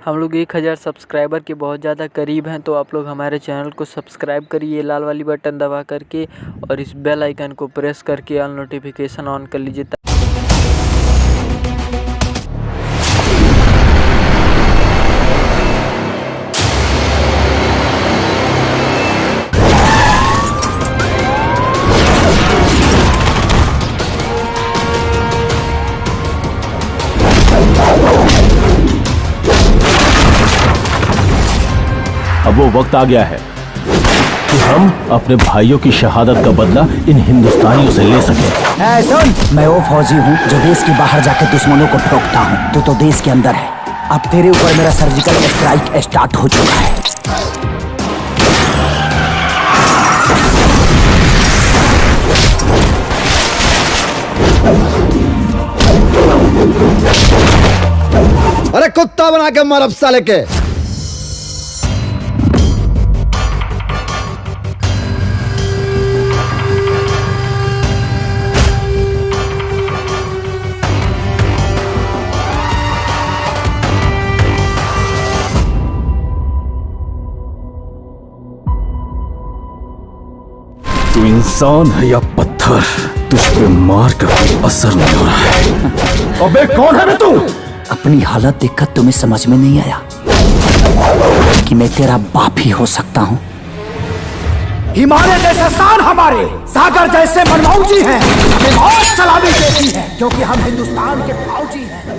हम लोग 1000 सब्सक्राइबर के बहुत ज़्यादा करीब हैं, तो आप लोग हमारे चैनल को सब्सक्राइब करिए लाल वाली बटन दबा करके, और इस बेल आइकन को प्रेस करके ऑल नोटिफिकेशन ऑन कर लीजिए। अब वो वक्त आ गया है कि हम अपने भाइयों की शहादत का बदला इन हिंदुस्तानियों से ले सकें। सुन, मैं वो फौजी हूँ जो देश के बाहर जाकर दुश्मनों को ठोकता हूँ। तू तो देश के अंदर है। अब तेरे ऊपर मेरा सर्जिकल स्ट्राइक स्टार्ट हो चुका है। अरे कुत्ता बना के मार अब साले के। तू इंसान है या पत्थर, तुझ पे मार का कोई असर नहीं हो रहा है। अबे कौन है बे तू? अपनी हालत देखकर तुम्हें समझ में नहीं आया कि मैं तेरा बाप ही हो सकता हूँ। हिमालय जैसा शान हमारे, सागर जैसे मनमौजी हैं, हमें बहुत सलामी देती है क्योंकि हम हिंदुस्तान के फौजी हैं।